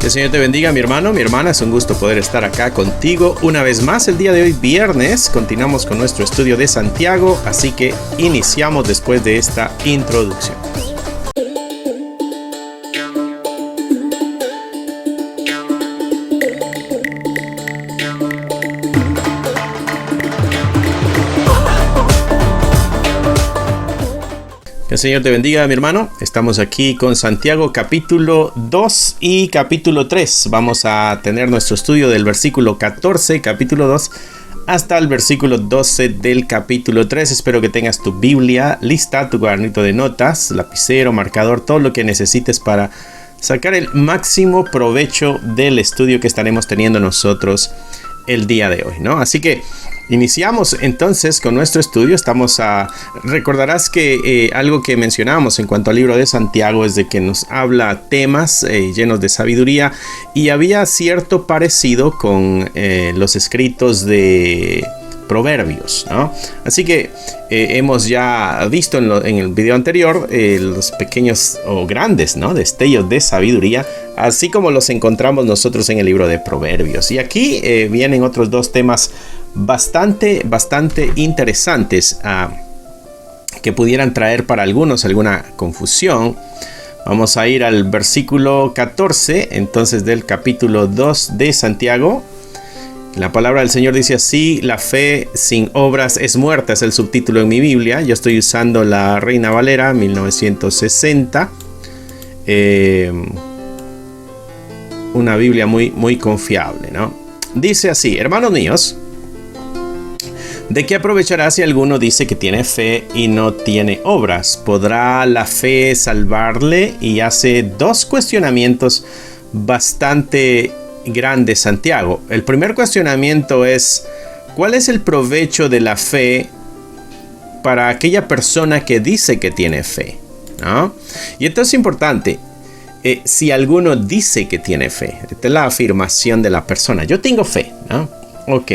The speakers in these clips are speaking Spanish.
Que el Señor te bendiga, mi hermano, mi hermana. Es un gusto poder estar acá contigo una vez más. El día de hoy, viernes, continuamos con nuestro estudio de Santiago, así que iniciamos después de esta introducción. Que el Señor te bendiga, mi hermano. Estamos aquí con Santiago capítulo 2 y capítulo 3. Vamos a tener nuestro estudio del versículo 14, capítulo 2, hasta el versículo 12 del capítulo 3. Espero que tengas tu Biblia lista, tu cuadernito de notas, lapicero, marcador, todo lo que necesites para sacar el máximo provecho del estudio que estaremos teniendo nosotros el día de hoy, ¿no? Así que iniciamos entonces con nuestro estudio. Recordarás que algo que mencionábamos en cuanto al libro de Santiago es de que nos habla temas llenos de sabiduría, y había cierto parecido con los escritos de Proverbios, ¿no? Así que hemos ya visto en el video anterior los pequeños o grandes, ¿no?, destellos de sabiduría, así como los encontramos nosotros en el libro de Proverbios. Y aquí vienen otros dos temas bastante interesantes que pudieran traer para algunos alguna confusión. Vamos a ir al versículo 14 entonces del capítulo 2 de Santiago. La palabra del Señor dice así: la fe sin obras es muerta, es el subtítulo en mi Biblia. Yo estoy usando la Reina Valera 1960, una Biblia muy confiable, ¿no? Dice así: hermanos míos, ¿de qué aprovechará si alguno dice que tiene fe y no tiene obras? ¿Podrá la fe salvarle? Y hace dos cuestionamientos bastante grande Santiago. El primer cuestionamiento es: ¿cuál es el provecho de la fe para aquella persona que dice que tiene fe, ¿no? Y esto es importante. Si alguno dice que tiene fe, esta es la afirmación de la persona: yo tengo fe, ¿no? Ok.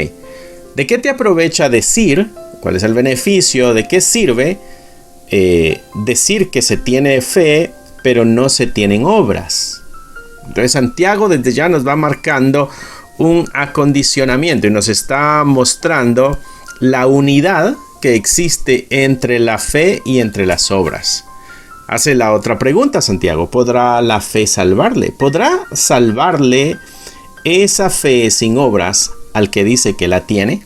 ¿De qué te aprovecha decir? ¿Cuál es el beneficio? ¿De qué sirve decir que se tiene fe pero no se tienen obras? Entonces Santiago desde ya nos va marcando un acondicionamiento y nos está mostrando la unidad que existe entre la fe y entre las obras. Hace la otra pregunta Santiago: ¿podrá la fe salvarle? ¿Podrá salvarle esa fe sin obras al que dice que la tiene?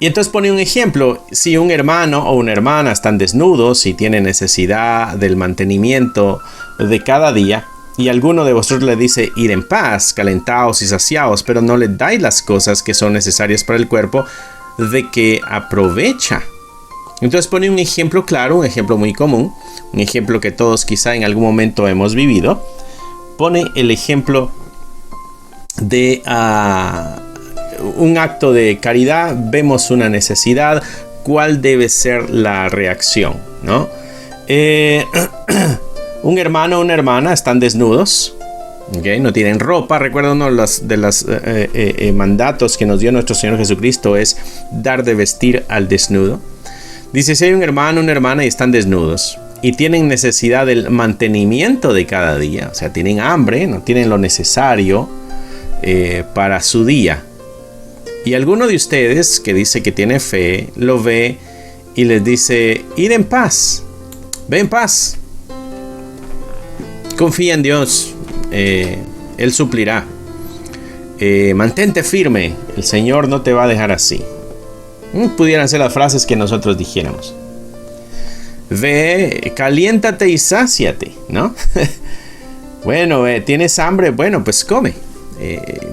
Y entonces pone un ejemplo: si un hermano o una hermana están desnudos y tienen necesidad del mantenimiento de cada día, y alguno de vosotros le dice: id en paz, calentaos y saciaos, pero no le dais las cosas que son necesarias para el cuerpo, ¿de qué aprovecha? Entonces pone un ejemplo claro, un ejemplo muy común, un ejemplo que todos quizá en algún momento hemos vivido. Pone el ejemplo de un acto de caridad. Vemos una necesidad, ¿cuál debe ser la reacción, ¿no? Un hermano o una hermana están desnudos, ¿okay? No tienen ropa. Recuerda, uno de los mandatos que nos dio nuestro Señor Jesucristo es dar de vestir al desnudo. Dice: si hay un hermano o una hermana y están desnudos y tienen necesidad del mantenimiento de cada día, o sea, tienen hambre, no tienen lo necesario para su día, y alguno de ustedes que dice que tiene fe lo ve y les dice: id en paz, ve en paz, confía en Dios, Él suplirá, mantente firme, el Señor no te va a dejar así. Pudieran ser las frases que nosotros dijéramos. Ve, caliéntate y sáciate, ¿no? Bueno, tienes hambre, bueno, pues come.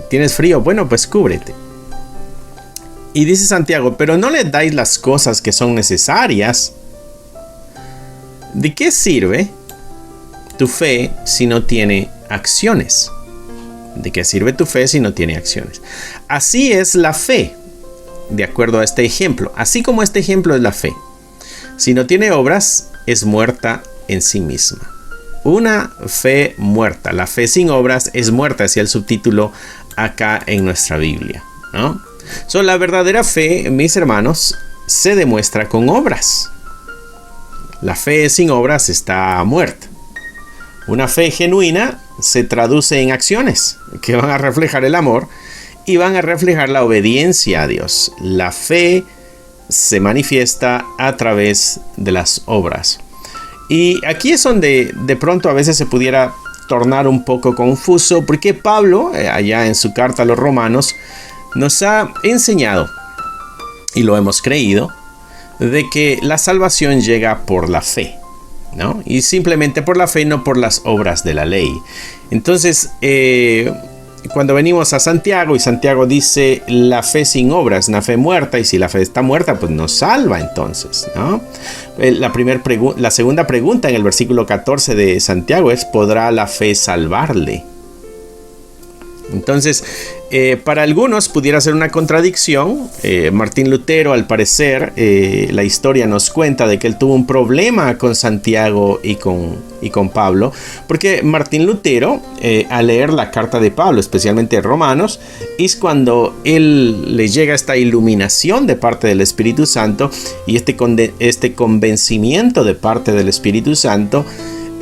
Tienes frío, bueno, pues cúbrete. Y dice Santiago: pero no le dais las cosas que son necesarias. ¿De qué sirve tu fe si no tiene acciones? ¿De qué sirve tu fe si no tiene acciones? Así es la fe, de acuerdo a este ejemplo. Así como este ejemplo es la fe. Si no tiene obras, es muerta en sí misma. Una fe muerta. La fe sin obras es muerta, decía el subtítulo acá en nuestra Biblia, ¿no? La verdadera fe, mis hermanos, se demuestra con obras. La fe sin obras está muerta. Una fe genuina se traduce en acciones que van a reflejar el amor y van a reflejar la obediencia a Dios. La fe se manifiesta a través de las obras. Y aquí es donde de pronto a veces se pudiera tornar un poco confuso, porque Pablo, allá en su carta a los Romanos, nos ha enseñado, y lo hemos creído, de que la salvación llega por la fe, ¿no? Y simplemente por la fe, no por las obras de la ley. Entonces, cuando venimos a Santiago, y Santiago dice la fe sin obras es una fe muerta, y si la fe está muerta, pues nos salva entonces, ¿no? La segunda pregunta en el versículo 14 de Santiago es: ¿podrá la fe salvarle? Entonces, para algunos pudiera ser una contradicción. Martín Lutero, al parecer, la historia nos cuenta de que él tuvo un problema con Santiago y con Pablo, porque Martín Lutero, al leer la carta de Pablo, especialmente Romanos, es cuando él le llega esta iluminación de parte del Espíritu Santo y este convencimiento de parte del Espíritu Santo.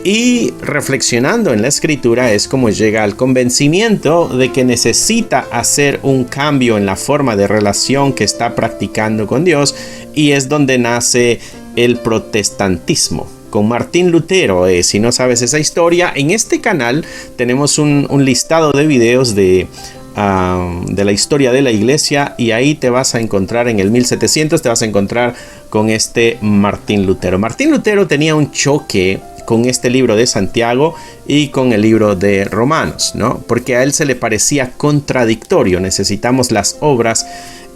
Y reflexionando en la escritura es como llega al convencimiento de que necesita hacer un cambio en la forma de relación que está practicando con Dios, y es donde nace el protestantismo. Con Martín Lutero, si no sabes esa historia, en este canal tenemos un listado de videos de la historia de la iglesia, y ahí te vas a encontrar en el 1700, te vas a encontrar con este Martín Lutero. Martín Lutero tenía un choque con este libro de Santiago y con el libro de Romanos, ¿no? Porque a él se le parecía contradictorio. Necesitamos las obras,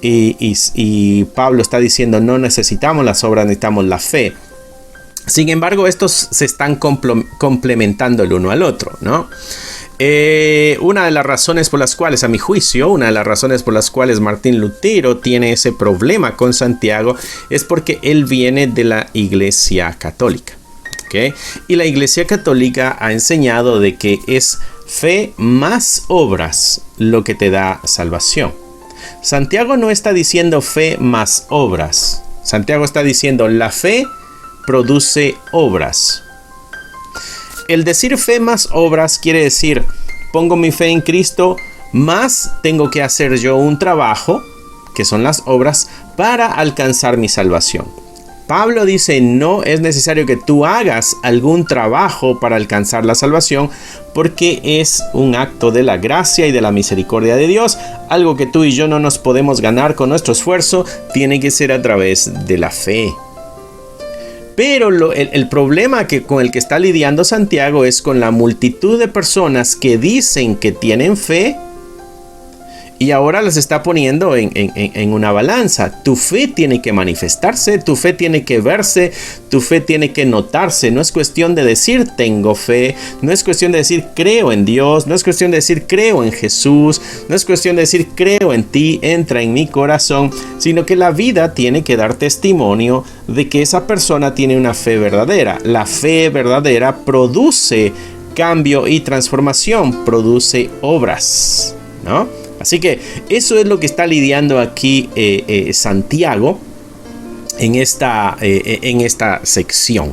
y Pablo está diciendo no necesitamos las obras, necesitamos la fe. Sin embargo, estos se están complementando el uno al otro, ¿no? Una de las razones por las cuales, a mi juicio, una de las razones por las cuales Martín Lutero tiene ese problema con Santiago es porque él viene de la Iglesia Católica. ¿Okay? Y la Iglesia Católica ha enseñado de que es fe más obras lo que te da salvación. Santiago no está diciendo fe más obras. Santiago está diciendo la fe produce obras. El decir fe más obras quiere decir pongo mi fe en Cristo, más tengo que hacer yo un trabajo, que son las obras, para alcanzar mi salvación. Pablo dice no es necesario que tú hagas algún trabajo para alcanzar la salvación, porque es un acto de la gracia y de la misericordia de Dios, algo que tú y yo no nos podemos ganar con nuestro esfuerzo, tiene que ser a través de la fe. Pero el problema con el que está lidiando Santiago es con la multitud de personas que dicen que tienen fe, y ahora las está poniendo en una balanza. Tu fe tiene que manifestarse, tu fe tiene que verse, tu fe tiene que notarse. No es cuestión de decir tengo fe, no es cuestión de decir creo en Dios, no es cuestión de decir creo en Jesús, no es cuestión de decir creo en ti, entra en mi corazón, sino que la vida tiene que dar testimonio de que esa persona tiene una fe verdadera. La fe verdadera produce cambio y transformación, produce obras, ¿no? Así que eso es lo que está lidiando aquí Santiago en esta sección.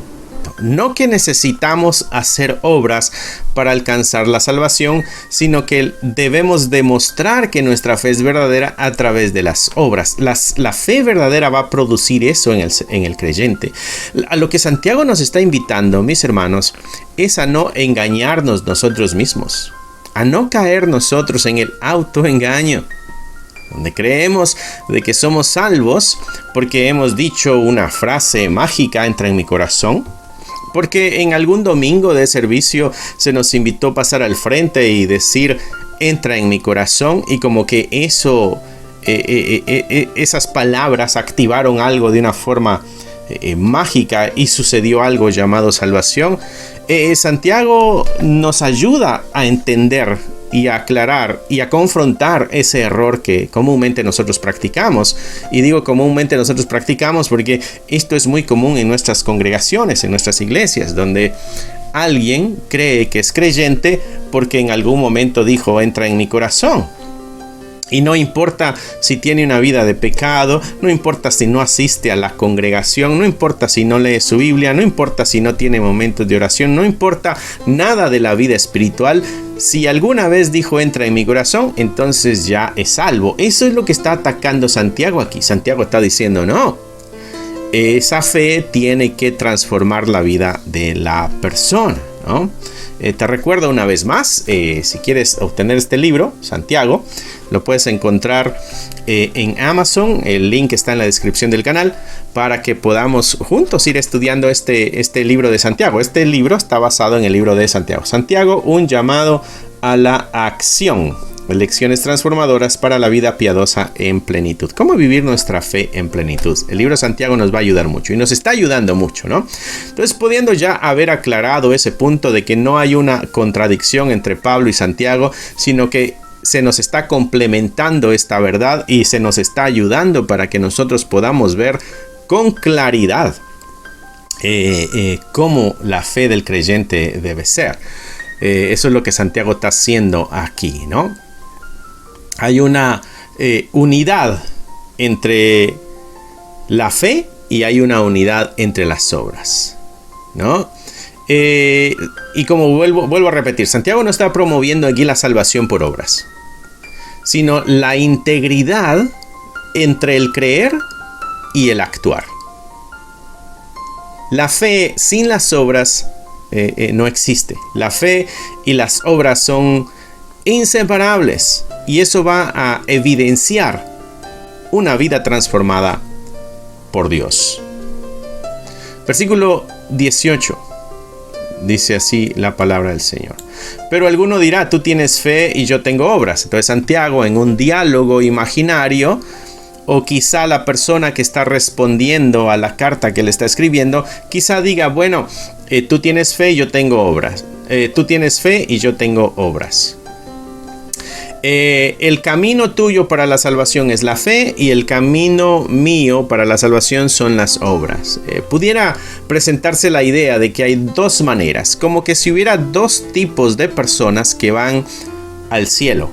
No que necesitamos hacer obras para alcanzar la salvación, sino que debemos demostrar que nuestra fe es verdadera a través de las obras. La fe verdadera va a producir eso en el creyente. A lo que Santiago nos está invitando, mis hermanos, es a no engañarnos nosotros mismos, a no caer nosotros en el autoengaño, donde creemos de que somos salvos porque hemos dicho una frase mágica, entra en mi corazón, porque en algún domingo de servicio se nos invitó a pasar al frente y decir entra en mi corazón, y como que eso, esas palabras activaron algo de una forma mágica y sucedió algo llamado salvación. Santiago nos ayuda a entender y a aclarar y a confrontar ese error que comúnmente nosotros practicamos. Y digo comúnmente nosotros practicamos porque esto es muy común en nuestras congregaciones, en nuestras iglesias, donde alguien cree que es creyente porque en algún momento dijo entra en mi corazón. Y no importa si tiene una vida de pecado, no importa si no asiste a la congregación, no importa si no lee su Biblia, no importa si no tiene momentos de oración, no importa nada de la vida espiritual. Si alguna vez dijo entra en mi corazón, entonces ya es salvo. Eso es lo que está atacando Santiago aquí. Santiago está diciendo no. Esa fe tiene que transformar la vida de la persona, ¿no? Te recuerdo una vez más, si quieres obtener este libro, Santiago, lo puedes encontrar en Amazon. El link está en la descripción del canal para que podamos juntos ir estudiando este libro de Santiago. Este libro está basado en el libro de Santiago. Santiago, un llamado a la acción. Lecciones transformadoras para la vida piadosa en plenitud. ¿Cómo vivir nuestra fe en plenitud? El libro de Santiago nos va a ayudar mucho y nos está ayudando mucho, ¿no? Entonces, pudiendo ya haber aclarado ese punto de que no hay una contradicción entre Pablo y Santiago, sino que se nos está complementando esta verdad y se nos está ayudando para que nosotros podamos ver con claridad cómo la fe del creyente debe ser. Eso es lo que Santiago está haciendo aquí, ¿no? Hay una unidad entre la fe y hay una unidad entre las obras, ¿no? Y como vuelvo a repetir, Santiago no está promoviendo aquí la salvación por obras, sino la integridad entre el creer y el actuar. La fe sin las obras no existe. La fe y las obras son inseparables y eso va a evidenciar una vida transformada por Dios. Versículo 18 dice así la palabra del Señor. Pero alguno dirá, tú tienes fe y yo tengo obras. Entonces Santiago, en un diálogo imaginario, o quizá la persona que está respondiendo a la carta que le está escribiendo, quizá diga, bueno, tú tienes fe y yo tengo obras. Tú tienes fe y yo tengo obras. El camino tuyo para la salvación es la fe y el camino mío para la salvación son las obras. Pudiera presentarse la idea de que hay dos maneras, como que si hubiera dos tipos de personas que van al cielo.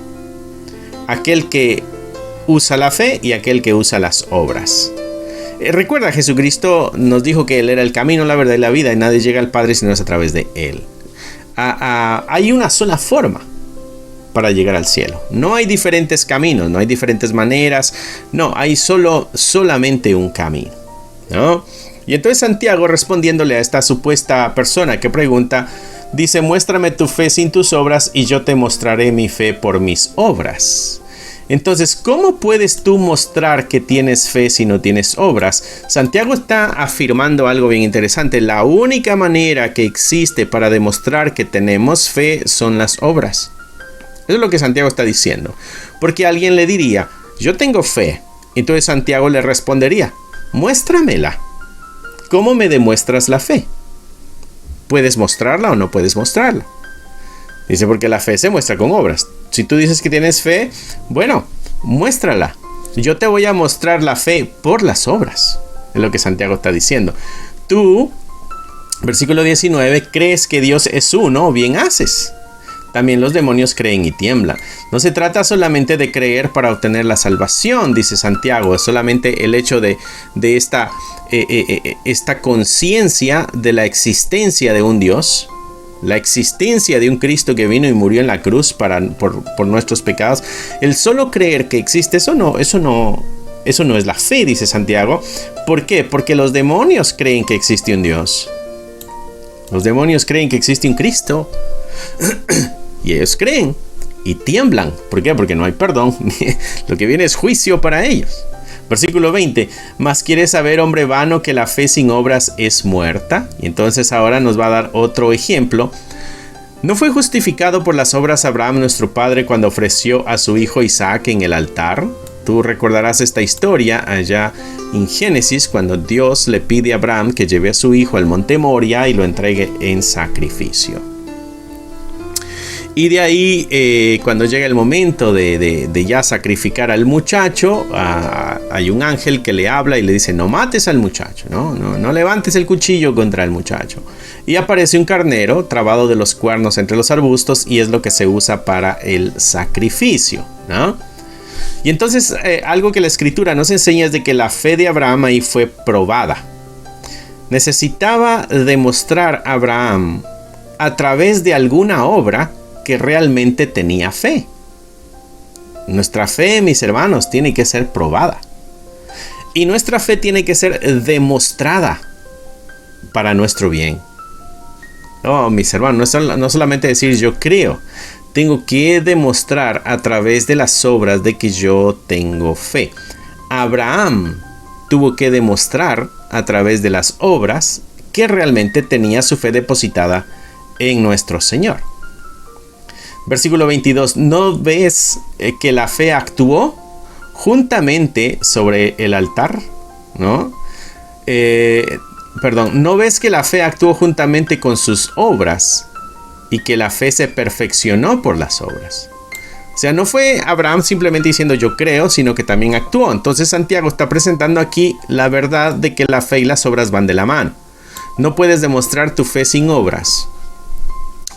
Aquel que usa la fe y aquel que usa las obras. Recuerda, Jesucristo nos dijo que Él era el camino, la verdad y la vida y nadie llega al Padre si no es a través de Él. Hay una sola forma para llegar al cielo. No hay diferentes caminos, no hay diferentes maneras, no, hay solamente un camino, ¿no? Y entonces Santiago, respondiéndole a esta supuesta persona que pregunta, dice, muéstrame tu fe sin tus obras y yo te mostraré mi fe por mis obras. Entonces, ¿cómo puedes tú mostrar que tienes fe si no tienes obras? Santiago está afirmando algo bien interesante. La única manera que existe para demostrar que tenemos fe son las obras. Eso es lo que Santiago está diciendo. Porque alguien le diría, yo tengo fe. Entonces Santiago le respondería, muéstramela. ¿Cómo me demuestras la fe? ¿Puedes mostrarla o no puedes mostrarla? Dice, porque la fe se muestra con obras. Si tú dices que tienes fe, bueno, muéstrala. Yo te voy a mostrar la fe por las obras. Es lo que Santiago está diciendo. Tú, versículo 19, crees que Dios es uno, bien haces. También los demonios creen y tiemblan. No se trata solamente de creer para obtener la salvación, dice Santiago. Es solamente el hecho de esta conciencia de la existencia de un Dios. La existencia de un Cristo que vino y murió en la cruz por nuestros pecados. El solo creer que existe, eso no es la fe, dice Santiago. ¿Por qué? Porque los demonios creen que existe un Dios. Los demonios creen que existe un Cristo. Y ellos creen y tiemblan. ¿Por qué? Porque no hay perdón. Lo que viene es juicio para ellos. Versículo 20. Mas quieres saber, hombre vano, que la fe sin obras es muerta. Y entonces ahora nos va a dar otro ejemplo. ¿No fue justificado por las obras Abraham nuestro padre cuando ofreció a su hijo Isaac en el altar? Tú recordarás esta historia allá en Génesis, cuando Dios le pide a Abraham que lleve a su hijo al monte Moria y lo entregue en sacrificio. Y de ahí, cuando llega el momento de ya sacrificar al muchacho, hay un ángel que le habla y le dice, no mates al muchacho, no levantes el cuchillo contra el muchacho. Y aparece un carnero trabado de los cuernos entre los arbustos y es lo que se usa para el sacrificio, ¿no? Y entonces algo que la Escritura nos enseña es de que la fe de Abraham ahí fue probada. Necesitaba demostrar a Abraham a través de alguna obra que realmente tenía fe. Nuestra fe, mis hermanos, tiene que ser probada. Y nuestra fe tiene que ser demostrada para nuestro bien. Oh, mis hermanos, no solamente decir yo creo. Tengo que demostrar a través de las obras de que yo tengo fe. Abraham tuvo que demostrar a través de las obras que realmente tenía su fe depositada en nuestro Señor. Versículo 22. ¿No ves que la fe actuó juntamente sobre el altar? ¿No? ¿No ves que la fe actuó juntamente con sus obras y que la fe se perfeccionó por las obras? O sea, no fue Abraham simplemente diciendo yo creo, sino que también actuó. Entonces Santiago está presentando aquí la verdad de que la fe y las obras van de la mano. No puedes demostrar tu fe sin obras.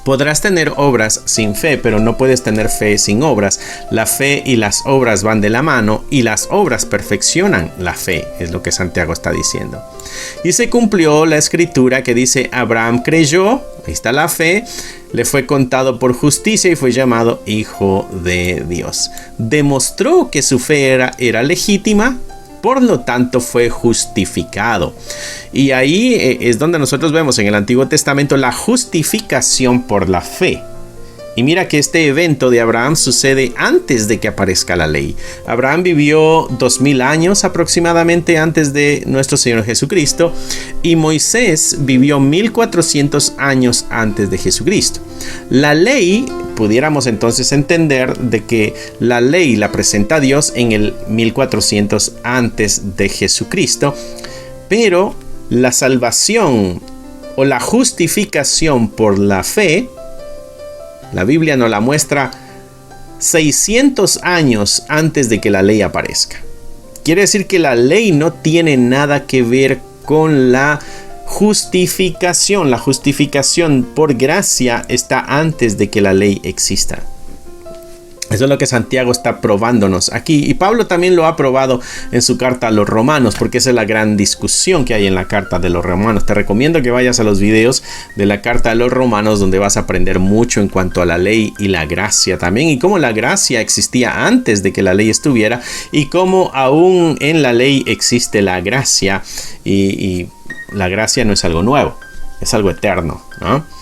Podrás tener obras sin fe, pero no puedes tener fe sin obras. La fe y las obras van de la mano y las obras perfeccionan la fe, es lo que Santiago está diciendo. Y se cumplió la escritura que dice Abraham creyó, ahí está la fe, le fue contado por justicia y fue llamado hijo de Dios. Demostró que su fe era legítima, por lo tanto fue justificado. Y ahí es donde nosotros vemos en el Antiguo Testamento la justificación por la fe. Y mira que este evento de Abraham sucede antes de que aparezca la ley. Abraham vivió 2000 años aproximadamente antes de nuestro Señor Jesucristo y Moisés vivió 1400 años antes de Jesucristo. La ley, pudiéramos entonces entender de que la ley la presenta Dios en el 1400 antes de Jesucristo, pero la salvación o la justificación por la fe, la Biblia nos la muestra 600 años antes de que la ley aparezca. Quiere decir que la ley no tiene nada que ver con la justificación. La justificación por gracia está antes de que la ley exista. Eso es lo que Santiago está probándonos aquí. Y Pablo también lo ha probado en su carta a los romanos, porque esa es la gran discusión que hay en la carta de los romanos. Te recomiendo que vayas a los videos de la carta a los romanos, donde vas a aprender mucho en cuanto a la ley y la gracia también, y cómo la gracia existía antes de que la ley estuviera, y cómo aún en la ley existe la gracia, y la gracia no es algo nuevo, es algo eterno, ¿no?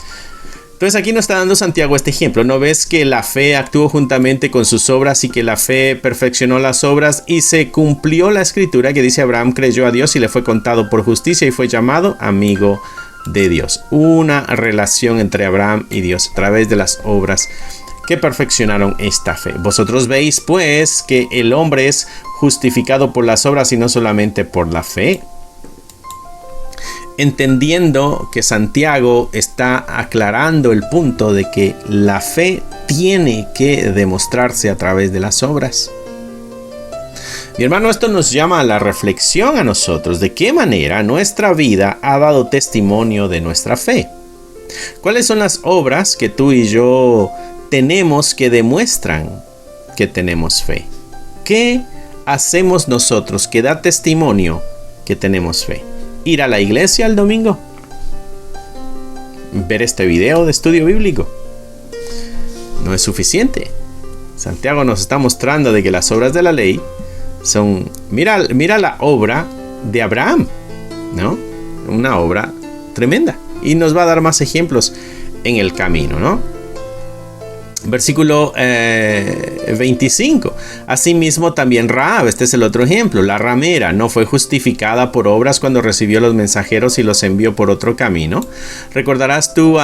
Entonces aquí nos está dando Santiago este ejemplo. ¿No ves que la fe actuó juntamente con sus obras y que la fe perfeccionó las obras y se cumplió la escritura que dice Abraham creyó a Dios y le fue contado por justicia y fue llamado amigo de Dios? Una relación entre Abraham y Dios a través de las obras que perfeccionaron esta fe. Vosotros veis pues que el hombre es justificado por las obras y no solamente por la fe. Entendiendo que Santiago está aclarando el punto de que la fe tiene que demostrarse a través de las obras. Mi hermano, esto nos llama a la reflexión a nosotros. ¿De qué manera nuestra vida ha dado testimonio de nuestra fe? ¿Cuáles son las obras que tú y yo tenemos que demuestran que tenemos fe? ¿Qué hacemos nosotros que da testimonio que tenemos fe? ¿Ir a la iglesia el domingo? ¿Ver este video de estudio bíblico? No es suficiente. Santiago nos está mostrando de que las obras de la ley son... Mira la obra de Abraham, ¿no? Una obra tremenda. Y nos va a dar más ejemplos en el camino, ¿no? Versículo 25. Asimismo también Rahab, este es el otro ejemplo, la ramera, no fue justificada por obras cuando recibió los mensajeros y los envió por otro camino. Recordarás tú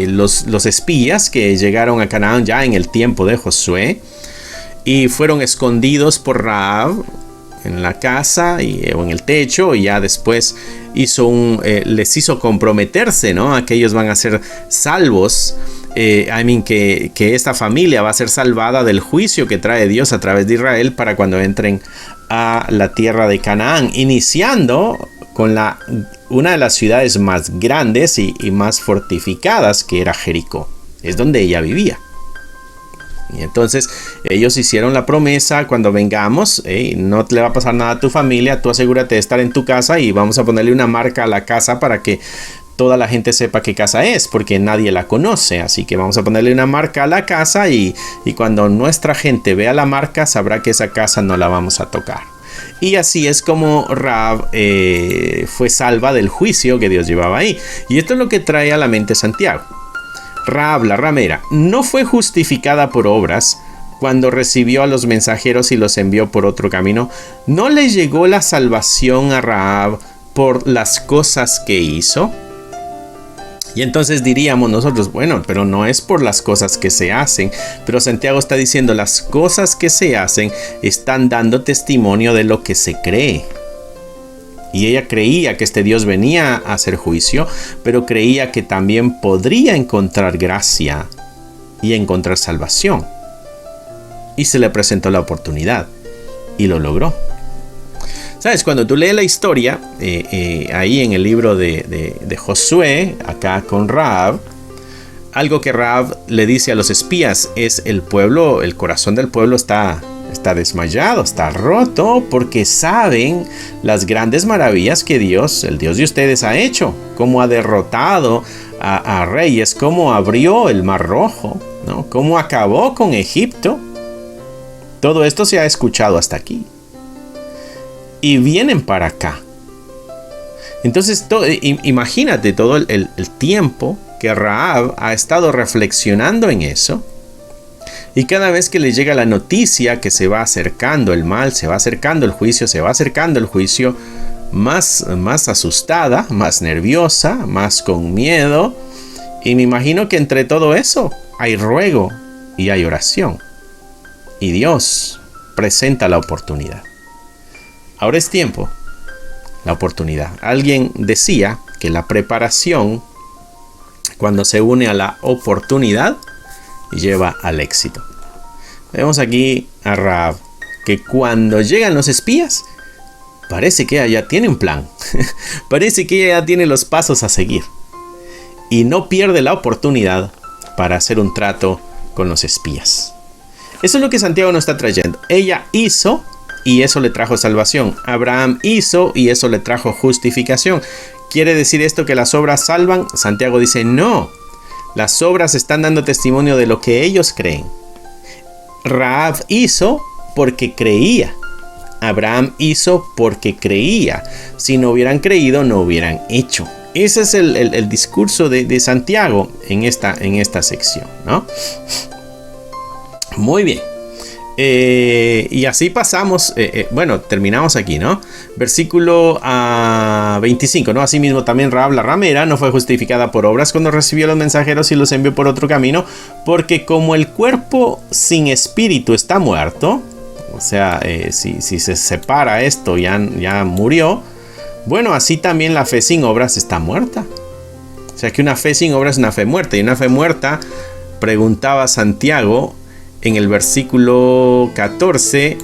los espías que llegaron a Canaán ya en el tiempo de Josué y fueron escondidos por Rahab en la casa o en el techo, y ya después les hizo comprometerse, ¿no? A que ellos van a ser salvos, que esta familia va a ser salvada del juicio que trae Dios a través de Israel para cuando entren a la tierra de Canaán, iniciando con una de las ciudades más grandes y más fortificadas, que era Jericó. Es donde ella vivía. Y entonces ellos hicieron la promesa: cuando vengamos, no le va a pasar nada a tu familia, tú asegúrate de estar en tu casa y vamos a ponerle una marca a la casa para que toda la gente sepa qué casa es, porque nadie la conoce. Así que vamos a ponerle una marca a la casa y cuando nuestra gente vea la marca, sabrá que esa casa no la vamos a tocar. Y así es como Rahab fue salva del juicio que Dios llevaba ahí. Y esto es lo que trae a la mente Santiago. Rahab, la ramera, no fue justificada por obras cuando recibió a los mensajeros y los envió por otro camino. No le llegó la salvación a Rahab por las cosas que hizo. Y entonces diríamos nosotros, bueno, pero no es por las cosas que se hacen. Pero Santiago está diciendo, las cosas que se hacen están dando testimonio de lo que se cree. Y ella creía que este Dios venía a hacer juicio, pero creía que también podría encontrar gracia y encontrar salvación. Y se le presentó la oportunidad y lo logró. ¿Sabes? Cuando tú lees la historia, ahí en el libro de Josué, acá con Rahab, algo que Rahab le dice a los espías es: el pueblo, el corazón del pueblo está desmayado, está roto, porque saben las grandes maravillas que Dios, el Dios de ustedes, ha hecho, cómo ha derrotado a reyes, cómo abrió el Mar Rojo, ¿no? Cómo acabó con Egipto. Todo esto se ha escuchado hasta aquí. Y vienen para acá. Entonces, imagínate todo el tiempo que Rahab ha estado reflexionando en eso. Y cada vez que le llega la noticia que se va acercando el mal, se va acercando el juicio, más asustada, más nerviosa, más con miedo. Y me imagino que entre todo eso hay ruego y hay oración. Y Dios presenta la oportunidad. Ahora es tiempo, la oportunidad. Alguien decía que la preparación, cuando se une a la oportunidad, lleva al éxito. Vemos aquí a Rahab, que cuando llegan los espías, parece que ella ya tiene un plan. Parece que ella ya tiene los pasos a seguir. Y no pierde la oportunidad para hacer un trato con los espías. Eso es lo que Santiago nos está trayendo. Ella hizo y eso le trajo salvación. Abraham hizo y eso le trajo justificación. ¿Quiere decir esto que las obras salvan? Santiago dice no. Las obras están dando testimonio de lo que ellos creen. Rahab hizo porque creía. Abraham hizo porque creía. Si no hubieran creído, no hubieran hecho. Ese es el discurso de Santiago en esta sección, ¿no? Muy bien. Y así pasamos, terminamos aquí, ¿no? Versículo 25, ¿no? Asimismo también Rahab la ramera no fue justificada por obras cuando recibió a los mensajeros y los envió por otro camino, porque como el cuerpo sin espíritu está muerto, o sea, si se separa esto, ya murió. Bueno, así también la fe sin obras está muerta. O sea que una fe sin obras es una fe muerta. Y una fe muerta, preguntaba Santiago en el versículo 14,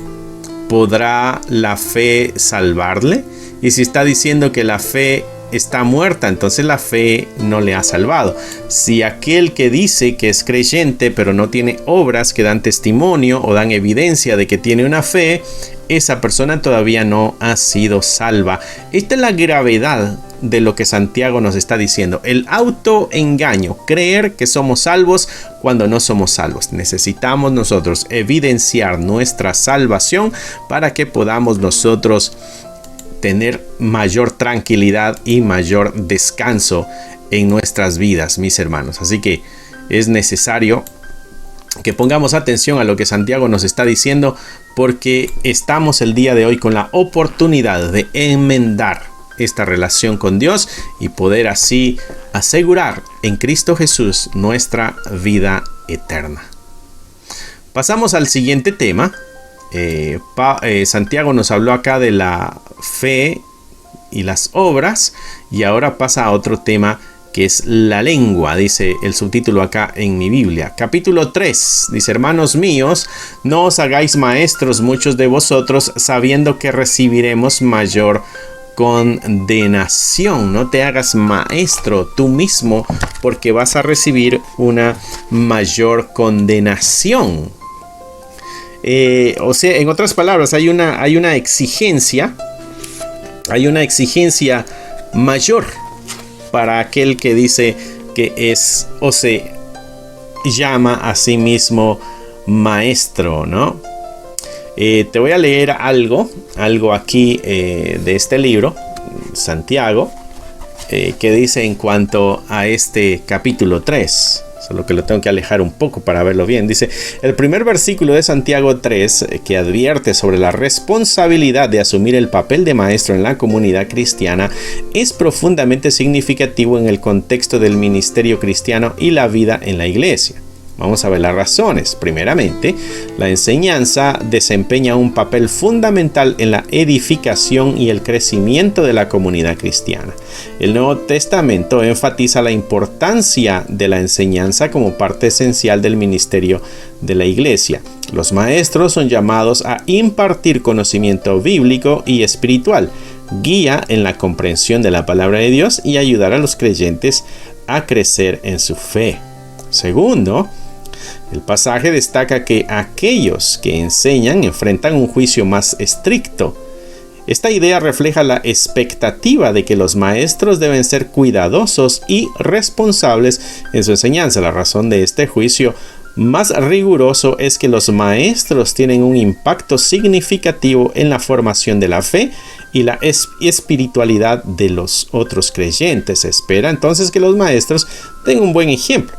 ¿podrá la fe salvarle? Y si está diciendo que la fe está muerta, entonces la fe no le ha salvado. Si aquel que dice que es creyente pero no tiene obras que dan testimonio o dan evidencia de que tiene una fe, esa persona todavía no ha sido salva. Esta es la gravedad de lo que Santiago nos está diciendo. El autoengaño, creer que somos salvos cuando no somos salvos. Necesitamos nosotros evidenciar nuestra salvación para que podamos nosotros tener mayor tranquilidad y mayor descanso en nuestras vidas, mis hermanos. Así que es necesario que pongamos atención a lo que Santiago nos está diciendo, porque estamos el día de hoy con la oportunidad de enmendar esta relación con Dios y poder así asegurar en Cristo Jesús nuestra vida eterna. Pasamos al siguiente tema. Santiago nos habló acá de la fe y las obras, y ahora pasa a otro tema que es la lengua, dice el subtítulo acá en mi Biblia. Capítulo 3, dice: hermanos míos, no os hagáis maestros muchos de vosotros, sabiendo que recibiremos mayor condenación. No te hagas maestro tú mismo, porque vas a recibir una mayor condenación. O sea, en otras palabras, hay una exigencia mayor para aquel que dice que es o se llama a sí mismo maestro, ¿no? Te voy a leer algo aquí de este libro, Santiago, que dice en cuanto a este capítulo 3. Solo que lo tengo que alejar un poco para verlo bien. Dice, el primer versículo de Santiago 3, que advierte sobre la responsabilidad de asumir el papel de maestro en la comunidad cristiana, es profundamente significativo en el contexto del ministerio cristiano y la vida en la iglesia. Vamos a ver las razones. Primeramente, la enseñanza desempeña un papel fundamental en la edificación y el crecimiento de la comunidad cristiana. El Nuevo Testamento enfatiza la importancia de la enseñanza como parte esencial del ministerio de la iglesia. Los maestros son llamados a impartir conocimiento bíblico y espiritual, guía en la comprensión de la palabra de Dios y ayudar a los creyentes a crecer en su fe. Segundo, el pasaje destaca que aquellos que enseñan enfrentan un juicio más estricto. Esta idea refleja la expectativa de que los maestros deben ser cuidadosos y responsables en su enseñanza. La razón de este juicio más riguroso es que los maestros tienen un impacto significativo en la formación de la fe y la espiritualidad de los otros creyentes. Se espera entonces que los maestros den un buen ejemplo,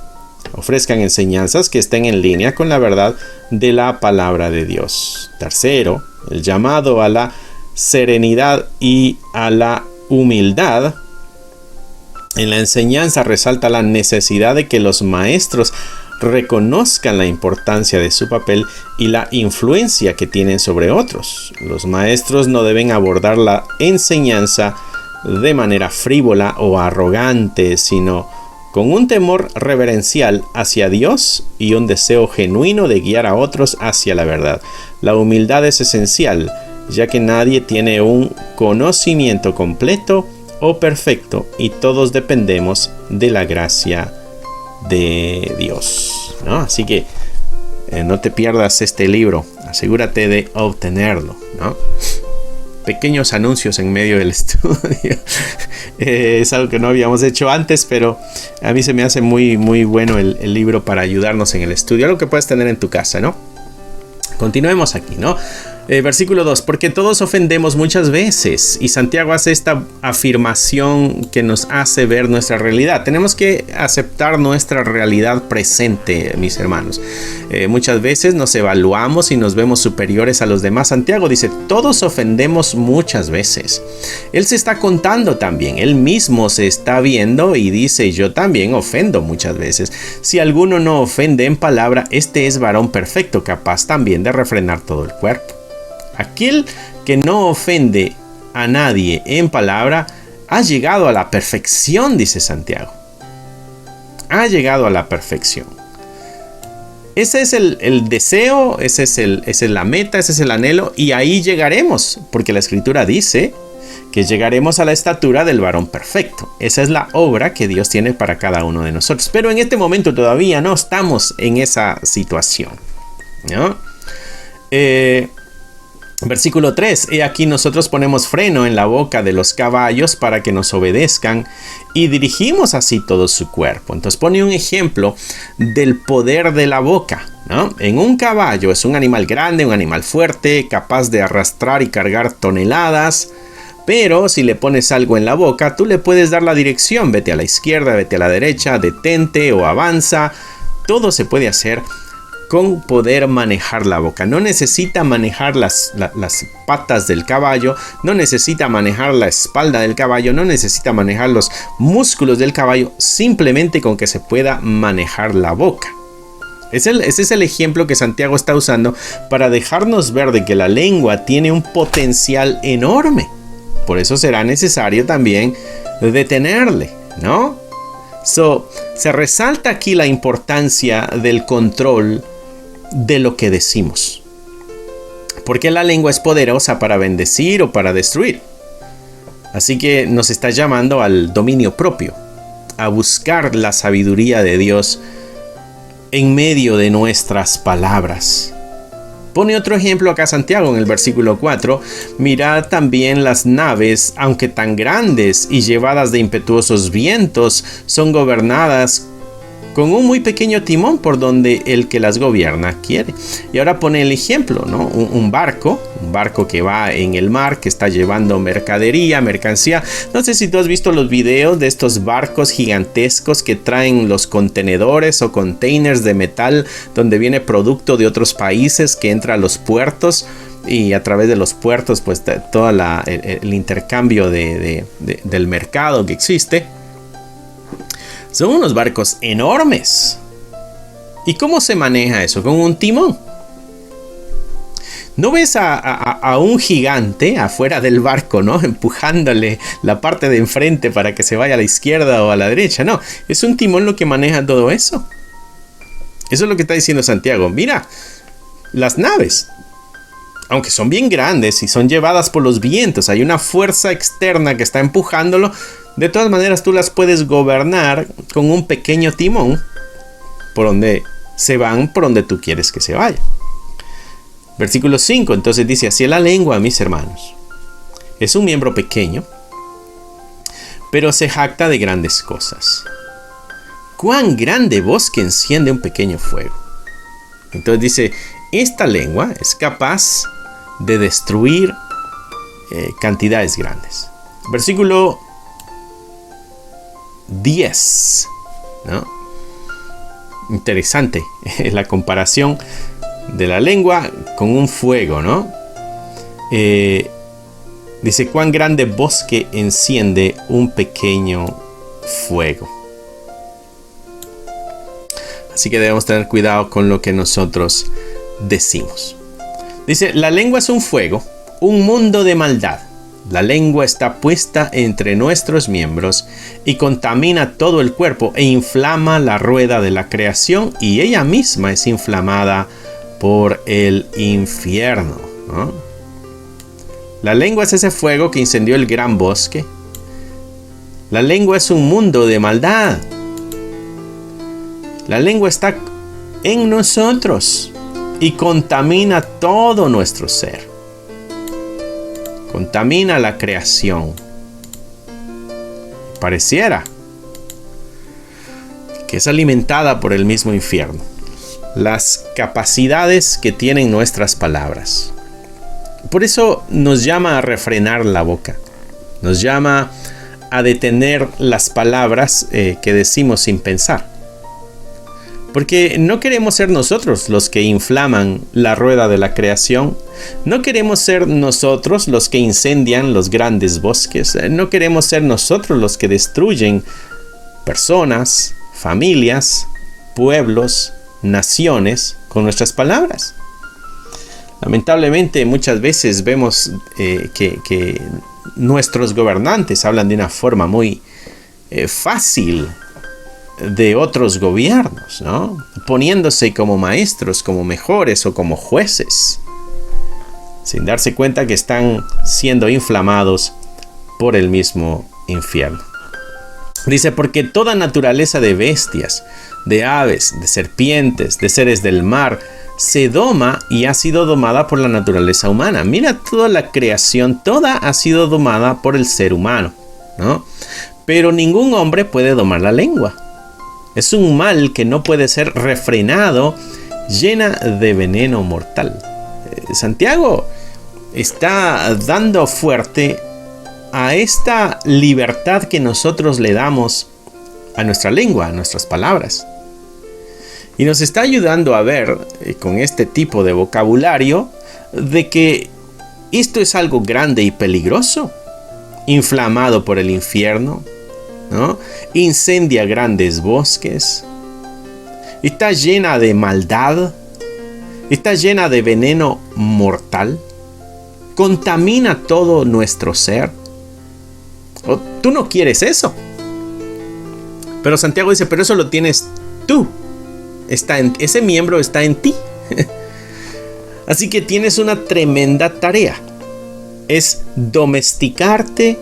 ofrezcan enseñanzas que estén en línea con la verdad de la palabra de Dios. Tercero, el llamado a la serenidad y a la humildad. En la enseñanza resalta la necesidad de que los maestros reconozcan la importancia de su papel y la influencia que tienen sobre otros. Los maestros no deben abordar la enseñanza de manera frívola o arrogante, sino con un temor reverencial hacia Dios y un deseo genuino de guiar a otros hacia la verdad. La humildad es esencial, ya que nadie tiene un conocimiento completo o perfecto y todos dependemos de la gracia de Dios, ¿no? Así que no te pierdas este libro, asegúrate de obtenerlo, ¿no? Pequeños anuncios en medio del estudio. Es algo que no habíamos hecho antes, pero a mí se me hace muy bueno el libro para ayudarnos en el estudio, algo que puedes tener en tu casa, ¿no? Continuemos aquí, ¿no? Versículo 2, porque todos ofendemos muchas veces, y Santiago hace esta afirmación que nos hace ver nuestra realidad. Tenemos que aceptar nuestra realidad presente, mis hermanos. Muchas veces nos evaluamos y nos vemos superiores a los demás. Santiago dice, todos ofendemos muchas veces. Él se está contando también, él mismo se está viendo y dice, yo también ofendo muchas veces. Si alguno no ofende en palabra, este es varón perfecto, capaz también de refrenar todo el cuerpo. Aquel que no ofende a nadie en palabra ha llegado a la perfección, dice Santiago. Ha llegado a la perfección. Ese es el deseo, esa es la meta, ese es el anhelo, y ahí llegaremos, porque la Escritura dice que llegaremos a la estatura del varón perfecto. Esa es la obra que Dios tiene para cada uno de nosotros. Pero en este momento todavía no estamos en esa situación, ¿no? Versículo 3, he aquí nosotros ponemos freno en la boca de los caballos para que nos obedezcan y dirigimos así todo su cuerpo. Entonces pone un ejemplo del poder de la boca, ¿no? En un caballo es un animal grande, un animal fuerte, capaz de arrastrar y cargar toneladas, pero si le pones algo en la boca, tú le puedes dar la dirección, vete a la izquierda, vete a la derecha, detente o avanza, todo se puede hacer con poder manejar la boca. No necesita manejar las patas del caballo, no necesita manejar la espalda del caballo, no necesita manejar los músculos del caballo, simplemente con que se pueda manejar la boca. Ese es el ejemplo que Santiago está usando para dejarnos ver de que la lengua tiene un potencial enorme. Por eso será necesario también detenerle, ¿no? Se resalta aquí la importancia del control de lo que decimos, porque la lengua es poderosa para bendecir o para destruir. Así que nos está llamando al dominio propio, a buscar la sabiduría de Dios en medio de nuestras palabras. Pone otro ejemplo acá Santiago en el versículo 4. Mirad también las naves, aunque tan grandes y llevadas de impetuosos vientos, son gobernadas con un muy pequeño timón por donde el que las gobierna quiere. Y ahora pone el ejemplo, ¿no? Un barco que va en el mar, que está llevando mercancía. No sé si tú has visto los videos de estos barcos gigantescos que traen los contenedores o containers de metal donde viene producto de otros países que entra a los puertos. Y a través de los puertos, pues todo el intercambio del mercado que existe. Son unos barcos enormes. ¿Y cómo se maneja eso? Con un timón. ¿No ves a un gigante afuera del barco, ¿no? Empujándole la parte de enfrente para que se vaya a la izquierda o a la derecha? No, es un timón lo que maneja todo eso. Eso es lo que está diciendo Santiago. Mira, las naves, aunque son bien grandes y son llevadas por los vientos, hay una fuerza externa que está empujándolo. De todas maneras, tú las puedes gobernar con un pequeño timón por donde se van, por donde tú quieres que se vaya. Versículo 5, entonces dice, así es la lengua, mis hermanos. Es un miembro pequeño, pero se jacta de grandes cosas. ¿Cuán grande bosque enciende un pequeño fuego? Entonces dice, esta lengua es capaz de destruir cantidades grandes. Versículo 10, ¿no? Interesante la comparación de la lengua con un fuego, ¿no? Dice, cuán grande bosque enciende un pequeño fuego. Así que debemos tener cuidado con lo que nosotros decimos. Dice, la lengua es un fuego, un mundo de maldad. La lengua está puesta entre nuestros miembros y contamina todo el cuerpo e inflama la rueda de la creación, y ella misma es inflamada por el infierno, ¿no? La lengua es ese fuego que incendió el gran bosque. La lengua es un mundo de maldad. La lengua está en nosotros y contamina todo nuestro ser. Contamina la creación. Pareciera que es alimentada por el mismo infierno. Las capacidades que tienen nuestras palabras. Por eso nos llama a refrenar la boca. Nos llama a detener las palabras que decimos sin pensar. Porque no queremos ser nosotros los que inflaman la rueda de la creación. No queremos ser nosotros los que incendian los grandes bosques. No queremos ser nosotros los que destruyen personas, familias, pueblos, naciones con nuestras palabras. Lamentablemente muchas veces vemos que nuestros gobernantes hablan de una forma muy fácil de otros gobiernos, ¿no? Poniéndose como maestros, como mejores o como jueces, sin darse cuenta que están siendo inflamados por el mismo infierno. Dice, porque toda naturaleza de bestias, de aves, de serpientes, de seres del mar, se doma y ha sido domada por la naturaleza humana. Mira, toda la creación, toda ha sido domada por el ser humano, ¿no? Pero ningún hombre puede domar la lengua. Es un mal que no puede ser refrenado, llena de veneno mortal. Santiago está dando fuerte a esta libertad que nosotros le damos a nuestra lengua, a nuestras palabras. Y nos está ayudando a ver con este tipo de vocabulario de que esto es algo grande y peligroso, inflamado por el infierno, ¿no? Incendia grandes bosques, está llena de maldad, está llena de veneno mortal, contamina todo nuestro ser. Tú no quieres eso. Pero Santiago dice, pero eso lo tienes tú. Ese miembro está en ti. Así que tienes una tremenda tarea. Es domesticarte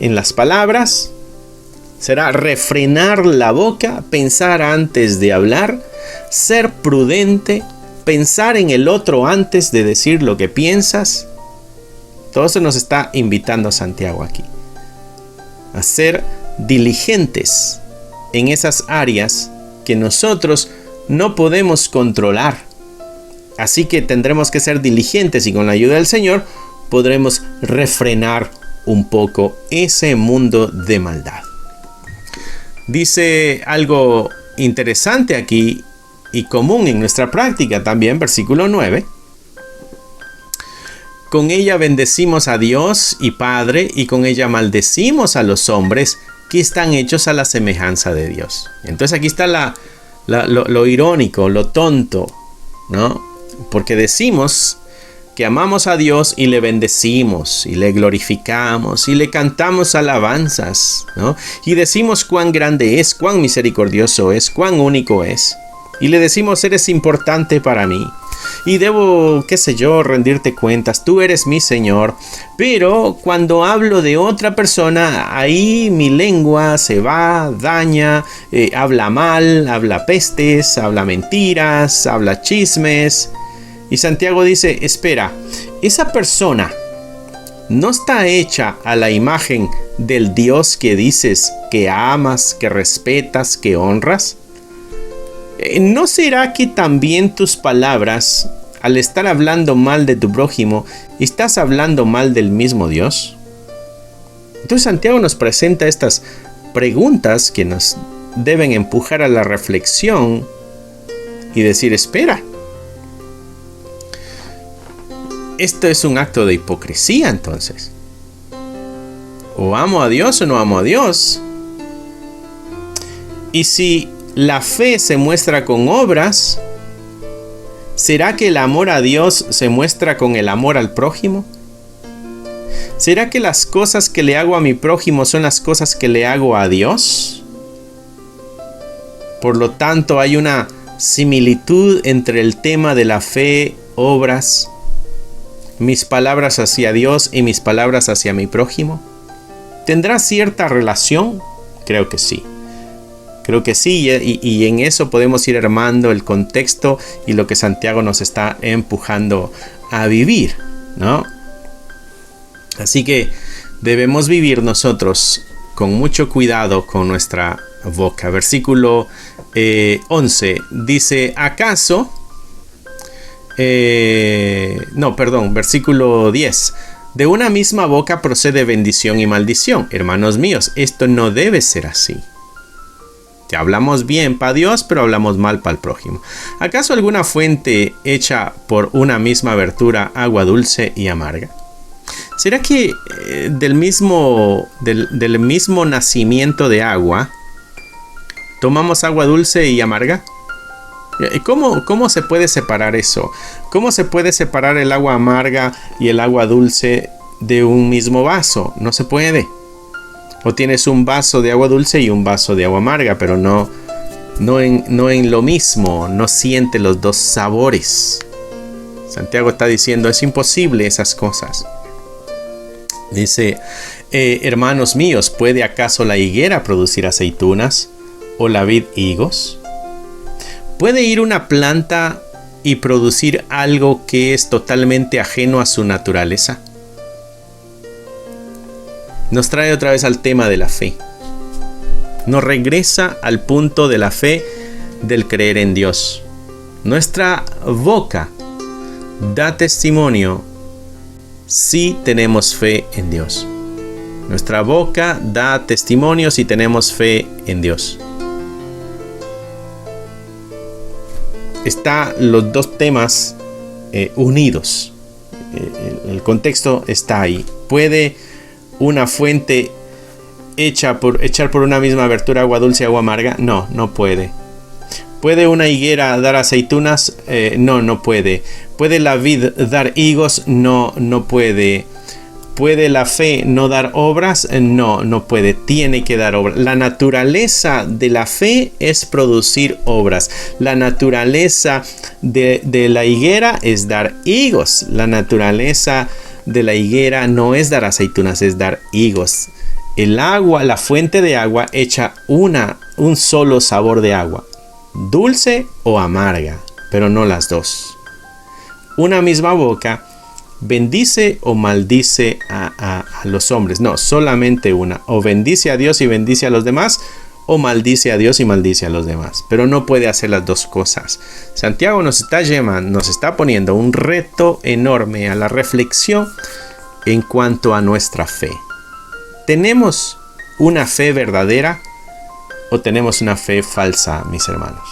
en las palabras, será refrenar la boca, pensar antes de hablar, ser prudente, pensar en el otro antes de decir lo que piensas. Todo eso nos está invitando Santiago aquí. A ser diligentes en esas áreas que nosotros no podemos controlar. Así que tendremos que ser diligentes y con la ayuda del Señor podremos refrenar un poco ese mundo de maldad. Dice algo interesante aquí y común en nuestra práctica también, versículo 9. Con ella bendecimos a Dios y Padre, y con ella maldecimos a los hombres que están hechos a la semejanza de Dios. Entonces aquí está lo irónico, lo tonto, ¿no? Porque decimos que amamos a Dios y le bendecimos y le glorificamos y le cantamos alabanzas, ¿no? Y decimos cuán grande es, cuán misericordioso es, cuán único es. Y le decimos, eres importante para mí. Y debo, qué sé yo, rendirte cuentas. Tú eres mi Señor. Pero cuando hablo de otra persona, ahí mi lengua se va, daña, habla mal, habla pestes, habla mentiras, habla chismes. Y Santiago dice, espera, esa persona no está hecha a la imagen del Dios que dices que amas, que respetas, que honras. ¿No será que también tus palabras, al estar hablando mal de tu prójimo, estás hablando mal del mismo Dios? Entonces Santiago nos presenta estas preguntas que nos deben empujar a la reflexión y decir, espera, esto es un acto de hipocresía entonces. O amo a Dios o no amo a Dios. Y si la fe se muestra con obras, ¿será que el amor a Dios se muestra con el amor al prójimo? ¿Será que las cosas que le hago a mi prójimo son las cosas que le hago a Dios? Por lo tanto, hay una similitud entre el tema de la fe, obras, mis palabras hacia Dios y mis palabras hacia mi prójimo. ¿Tendrá cierta relación? Creo que sí. Creo que sí, y en eso podemos ir armando el contexto y lo que Santiago nos está empujando a vivir, ¿no? Así que debemos vivir nosotros con mucho cuidado con nuestra boca. Versículo 11 dice, ¿acaso? Versículo 10. De una misma boca procede bendición y maldición. Hermanos míos, esto no debe ser así. Hablamos bien para Dios, pero hablamos mal para el prójimo. ¿Acaso alguna fuente hecha por una misma abertura, agua dulce y amarga? ¿Será que del mismo nacimiento de agua tomamos agua dulce y amarga? ¿Cómo se puede separar eso? ¿Cómo se puede separar el agua amarga y el agua dulce de un mismo vaso? No se puede. O tienes un vaso de agua dulce y un vaso de agua amarga, pero no en lo mismo, no siente los dos sabores. Santiago está diciendo, es imposible esas cosas. Dice, hermanos míos, ¿puede acaso la higuera producir aceitunas o la vid higos? ¿Puede ir una planta y producir algo que es totalmente ajeno a su naturaleza? Nos trae otra vez al tema de la fe. Nos regresa al punto de la fe del creer en Dios. Nuestra boca da testimonio si tenemos fe en Dios. Nuestra boca da testimonio si tenemos fe en Dios. Están los dos temas unidos. El contexto está ahí. ¿Puede una fuente echar por una misma abertura agua dulce y agua amarga? No puede. ¿Puede una higuera dar aceitunas? No puede. ¿Puede la vid dar higos? No puede. ¿Puede la fe no dar obras? No puede. Tiene que dar obras. La naturaleza de la fe es producir obras. La naturaleza de la higuera es dar higos. La naturaleza de la higuera no es dar aceitunas, es dar higos. El agua, la fuente de agua echa un solo sabor de agua, dulce o amarga, pero no las dos. Una misma boca bendice o maldice a los hombres, no, solamente una. O bendice a Dios y bendice a los demás, o maldice a Dios y maldice a los demás, pero no puede hacer las dos cosas. Santiago nos está poniendo un reto enorme a la reflexión en cuanto a nuestra fe. ¿Tenemos una fe verdadera o tenemos una fe falsa, mis hermanos?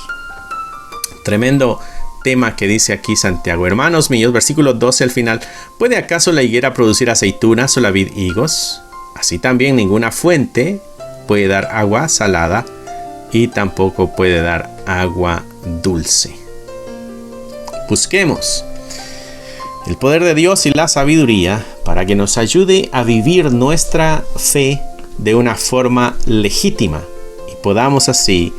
Tremendo tema que dice aquí Santiago. Hermanos míos, versículo 12 al final. ¿Puede acaso la higuera producir aceitunas o la vid higos? Así también ninguna fuente puede dar agua salada y tampoco puede dar agua dulce. Busquemos el poder de Dios y la sabiduría para que nos ayude a vivir nuestra fe de una forma legítima y podamos así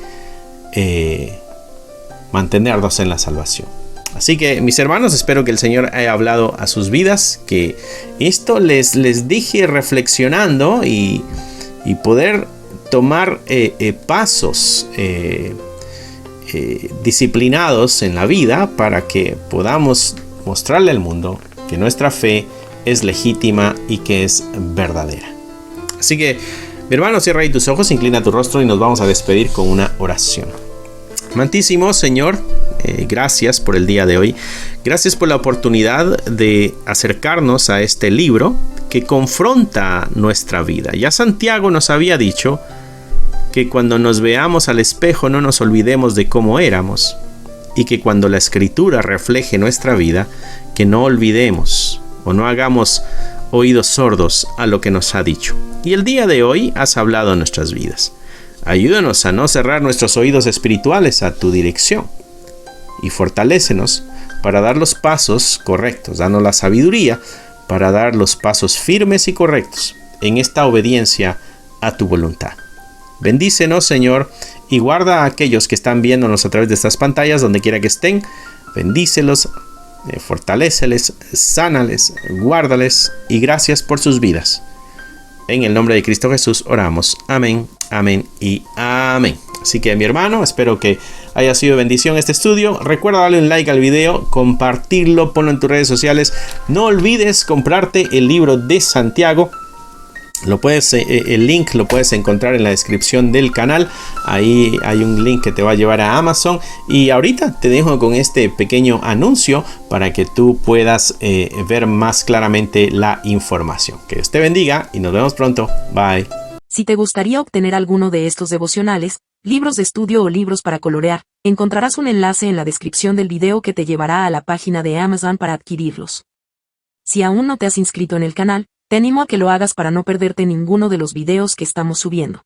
mantenernos en la salvación. Así que, mis hermanos, espero que el Señor haya hablado a sus vidas, que esto les dije reflexionando y poder tomar pasos disciplinados en la vida para que podamos mostrarle al mundo que nuestra fe es legítima y que es verdadera. Así que, mi hermano, cierra ahí tus ojos, inclina tu rostro y nos vamos a despedir con una oración. Amantísimo Señor, gracias por el día de hoy. Gracias por la oportunidad de acercarnos a este libro que confronta nuestra vida. Ya Santiago nos había dicho que cuando nos veamos al espejo no nos olvidemos de cómo éramos, y que cuando la Escritura refleje nuestra vida, que no olvidemos o no hagamos oídos sordos a lo que nos ha dicho. Y el día de hoy has hablado en nuestras vidas. Ayúdanos a no cerrar nuestros oídos espirituales a tu dirección y fortalécenos para dar los pasos correctos. Danos la sabiduría para dar los pasos firmes y correctos en esta obediencia a tu voluntad. Bendícenos, Señor, y guarda a aquellos que están viéndonos a través de estas pantallas, donde quiera que estén. Bendícelos, fortaléceles, sánales, guárdales y gracias por sus vidas. En el nombre de Cristo Jesús oramos. Amén, amén y amén. Así que, mi hermano, espero que haya sido bendición este estudio. Recuerda darle un like al video, compartirlo, ponlo en tus redes sociales. No olvides comprarte el libro de Santiago. El link lo puedes encontrar en la descripción del canal. Ahí hay un link que te va a llevar a Amazon. Y ahorita te dejo con este pequeño anuncio para que tú puedas ver más claramente la información. Que Dios te bendiga y nos vemos pronto. Bye. Si te gustaría obtener alguno de estos devocionales, libros de estudio o libros para colorear, encontrarás un enlace en la descripción del video que te llevará a la página de Amazon para adquirirlos. Si aún no te has inscrito en el canal, te animo a que lo hagas para no perderte ninguno de los videos que estamos subiendo.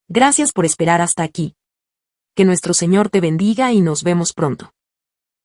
Gracias por esperar hasta aquí. Que nuestro Señor te bendiga y nos vemos pronto.